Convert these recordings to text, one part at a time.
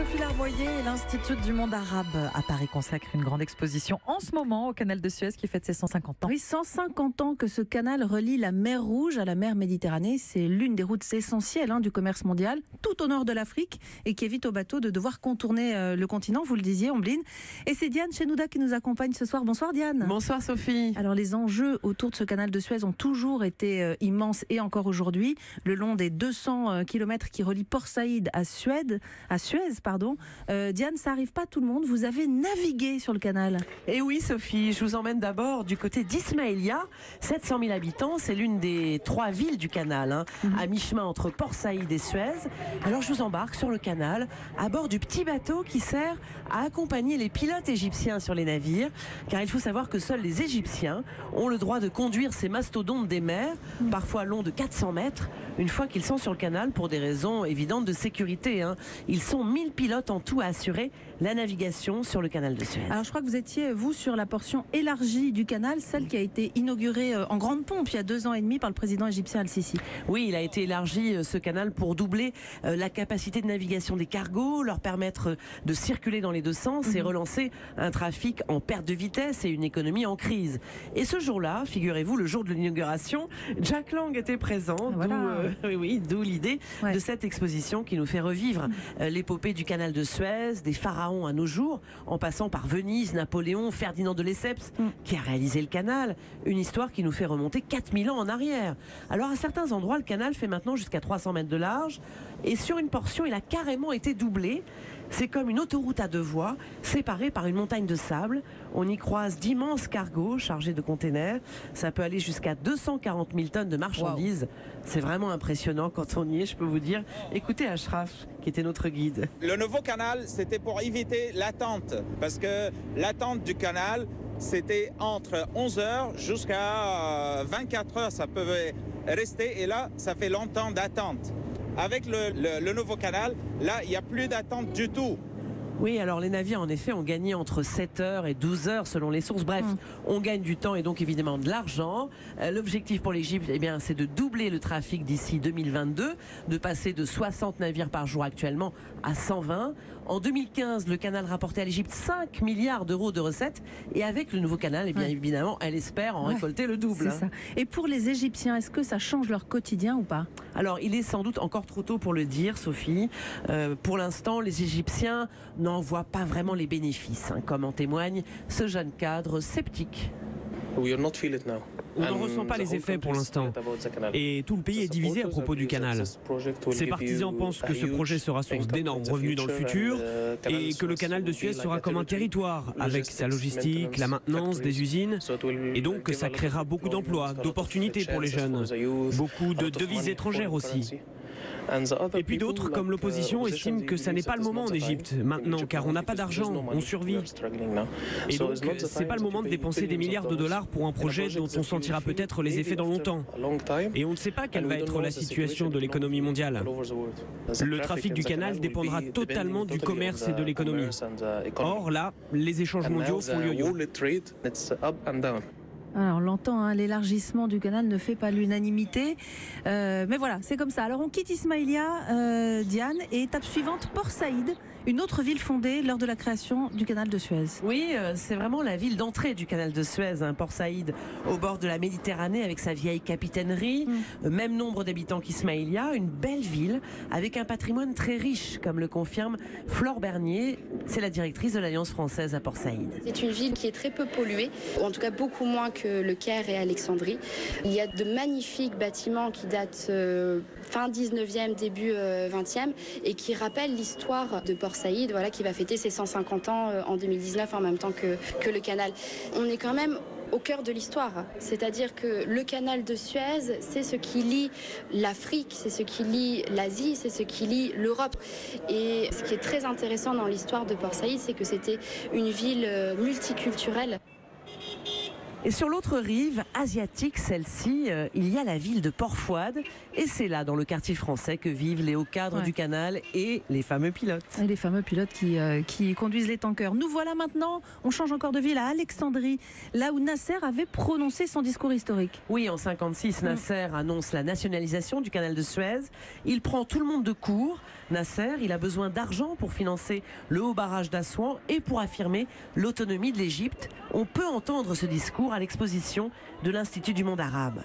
Sophie Larboyer et l'Institut du monde arabe à Paris consacre une grande exposition en ce moment au canal de Suez qui fête ses 150 ans. Oui, 150 ans que ce canal relie la mer Rouge à la mer Méditerranée. C'est l'une des routes essentielles du commerce mondial, tout au nord de l'Afrique, et qui évite aux bateaux de devoir contourner le continent, vous le disiez, Ombline. Et c'est Diane Chenouda qui nous accompagne ce soir. Bonsoir Diane. Bonsoir Sophie. Alors les enjeux autour de ce canal de Suez ont toujours été immenses et encore aujourd'hui. Le long des 200 km qui relient Port Saïd à Suez. Diane, ça arrive pas à tout le monde. Vous avez navigué sur le canal. Et oui Sophie, je vous emmène d'abord du côté d'Ismaïlia. 700 000 habitants, c'est l'une des 3 villes du canal, à mi-chemin entre Port Saïd et Suez. Alors je vous embarque sur le canal à bord du petit bateau qui sert à accompagner les pilotes égyptiens sur les navires, car il faut savoir que seuls les Égyptiens ont le droit de conduire ces mastodontes des mers, parfois longs de 400 mètres, une fois qu'ils sont sur le canal pour des raisons évidentes de sécurité. Ils sont 1000 pilotes en tout à assurer la navigation sur le canal de Suez. Alors je crois que vous étiez, vous, sur la portion élargie du canal, celle qui a été inaugurée en grande pompe il y a 2 ans et demi par le président égyptien Al-Sisi. Oui, il a été élargi ce canal pour doubler la capacité de navigation des cargos, leur permettre de circuler dans les deux sens et relancer un trafic en perte de vitesse et une économie en crise. Et ce jour-là, figurez-vous, le jour de l'inauguration, Jack Lang était présent, d'où l'idée de cette exposition qui nous fait revivre l'épopée du canal de Suez, des pharaons à nos jours, en passant par Venise, Napoléon, Ferdinand de Lesseps, qui a réalisé le canal. Une histoire qui nous fait remonter 4000 ans en arrière. Alors à certains endroits, le canal fait maintenant jusqu'à 300 mètres de large, et sur une portion, il a carrément été doublé. C'est comme une autoroute à 2 voies, séparée par une montagne de sable. On y croise d'immenses cargos chargés de containers. Ça peut aller jusqu'à 240 000 tonnes de marchandises. Wow. C'est vraiment impressionnant quand on y est, je peux vous dire. Écoutez Ashraf, qui était notre guide. Le nouveau canal, c'était pour éviter l'attente. Parce que l'attente du canal, c'était entre 11 heures jusqu'à 24 heures. Ça pouvait rester. Et là, ça fait longtemps d'attente. Avec le nouveau canal, là, il n'y a plus d'attente du tout. Oui, alors les navires, en effet, ont gagné entre 7 heures et 12 heures selon les sources. Bref, on gagne du temps et donc évidemment de l'argent. L'objectif pour l'Égypte, c'est de doubler le trafic d'ici 2022, de passer de 60 navires par jour actuellement à 120. En 2015, le canal rapportait à l'Égypte 5 milliards d'euros de recettes. Et avec le nouveau canal, évidemment, elle espère en récolter le double. C'est ça. Et pour les Égyptiens, est-ce que ça change leur quotidien ou pas ? Alors, il est sans doute encore trop tôt pour le dire, Sophie. Pour l'instant, les Égyptiens n'en voient pas vraiment les bénéfices, comme en témoigne ce jeune cadre sceptique. On ne ressent pas les effets pour l'instant. Et tout le pays est divisé à propos du canal. Ses partisans pensent que ce projet sera source d'énormes revenus dans le futur et que le canal de Suez sera comme un territoire avec sa logistique, la maintenance des usines et donc que ça créera beaucoup d'emplois, d'opportunités pour les jeunes, beaucoup de devises étrésorières aussi. Et puis d'autres, comme l'opposition, estiment que ça n'est pas le moment en Égypte maintenant, car on n'a pas d'argent, on survit. Et donc, c'est pas le moment de dépenser des milliards de dollars pour un projet dont on sentira peut-être les effets dans longtemps. Et on ne sait pas quelle va être la situation de l'économie mondiale. Le trafic du canal dépendra totalement du commerce et de l'économie. Or, là, les échanges mondiaux font yo-yo. Alors, on l'entend, l'élargissement du canal ne fait pas l'unanimité. Mais voilà, c'est comme ça. Alors, on quitte Ismaïlia, Diane, et étape suivante, Port Saïd, une autre ville fondée lors de la création du canal de Suez. Oui, c'est vraiment la ville d'entrée du canal de Suez, Port Saïd, au bord de la Méditerranée, avec sa vieille capitainerie, même nombre d'habitants qu'Ismaïlia, une belle ville, avec un patrimoine très riche, comme le confirme Flore Bernier, c'est la directrice de l'Alliance française à Port Saïd. C'est une ville qui est très peu polluée, ou en tout cas beaucoup moins que le Caire et Alexandrie. Il y a de magnifiques bâtiments qui datent fin 19e, début 20e, et qui rappellent l'histoire de Port Saïd, qui va fêter ses 150 ans en 2019 en même temps que le canal. On est quand même au cœur de l'histoire, c'est-à-dire que le canal de Suez, c'est ce qui lie l'Afrique, c'est ce qui lie l'Asie, c'est ce qui lie l'Europe. Et ce qui est très intéressant dans l'histoire de Port Saïd, c'est que c'était une ville multiculturelle. Et sur l'autre rive, asiatique, celle-ci, il y a la ville de Port-Fouad. Et c'est là, dans le quartier français, que vivent les hauts cadres du canal et les fameux pilotes. Et les fameux pilotes qui conduisent les tankers. Nous voilà maintenant, on change encore de ville, à Alexandrie, là où Nasser avait prononcé son discours historique. Oui, en 56, Nasser annonce la nationalisation du canal de Suez. Il prend tout le monde de court. Nasser, il a besoin d'argent pour financer le haut barrage d'Assouan et pour affirmer l'autonomie de l'Égypte. On peut entendre ce discours à l'exposition de l'Institut du monde arabe.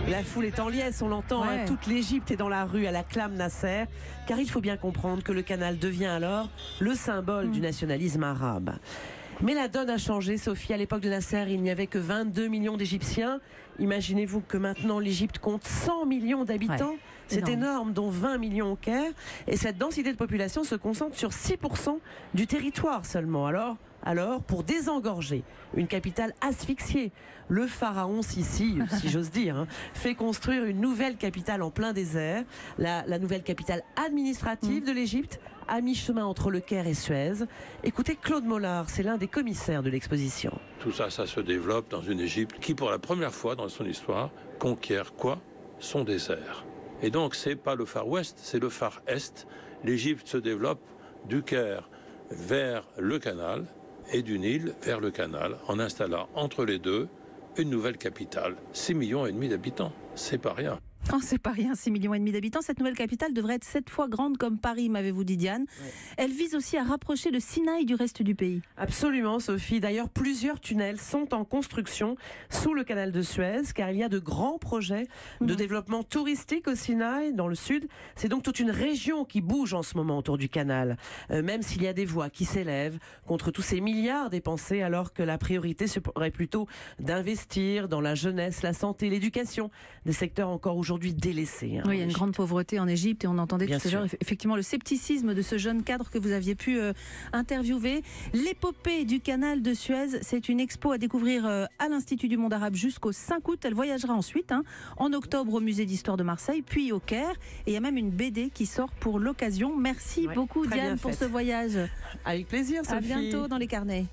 La foule est en liesse, on l'entend, ouais. Toute l'Égypte est dans la rue, elle acclame Nasser, car il faut bien comprendre que le canal devient alors le symbole du nationalisme arabe. Mais la donne a changé, Sophie. À l'époque de Nasser, il n'y avait que 22 millions d'Égyptiens. Imaginez-vous que maintenant l'Égypte compte 100 millions d'habitants. Ouais, c'est énorme, dont 20 millions au Caire. Et cette densité de population se concentre sur 6% du territoire seulement. Alors, pour désengorger une capitale asphyxiée, le pharaon Sissi, si j'ose dire, fait construire une nouvelle capitale en plein désert, la nouvelle capitale administrative de l'Égypte, à mi-chemin entre le Caire et Suez. Écoutez Claude Mollard, c'est l'un des commissaires de l'exposition. Tout ça, ça se développe dans une Égypte qui, pour la première fois dans son histoire, conquiert quoi? Son désert. Et donc, c'est pas le Far West, c'est le Far Est. L'Égypte se développe du Caire vers le canal et du Nil vers le canal, en installant entre les deux une nouvelle capitale. 6,5 millions d'habitants, c'est pas rien. Oh, c'est pas rien, 6,5 millions d'habitants. Cette nouvelle capitale devrait être 7 fois grande comme Paris, m'avez-vous dit, Diane. Ouais. Elle vise aussi à rapprocher le Sinaï du reste du pays. Absolument, Sophie. D'ailleurs, plusieurs tunnels sont en construction sous le canal de Suez, car il y a de grands projets de développement touristique au Sinaï, dans le sud. C'est donc toute une région qui bouge en ce moment autour du canal, même s'il y a des voix qui s'élèvent contre tous ces milliards dépensés, alors que la priorité serait plutôt d'investir dans la jeunesse, la santé, l'éducation, des secteurs encore aujourd'hui délaissés. Oui, il y a une grande pauvreté en Égypte et on entendait tout à l'heure effectivement le scepticisme de ce jeune cadre que vous aviez pu interviewer. L'épopée du canal de Suez, c'est une expo à découvrir à l'Institut du monde arabe jusqu'au 5 août. Elle voyagera ensuite en octobre au musée d'histoire de Marseille, puis au Caire. Et il y a même une BD qui sort pour l'occasion. Merci beaucoup Diane pour ce voyage. Avec plaisir, Sophie. À bientôt dans les carnets.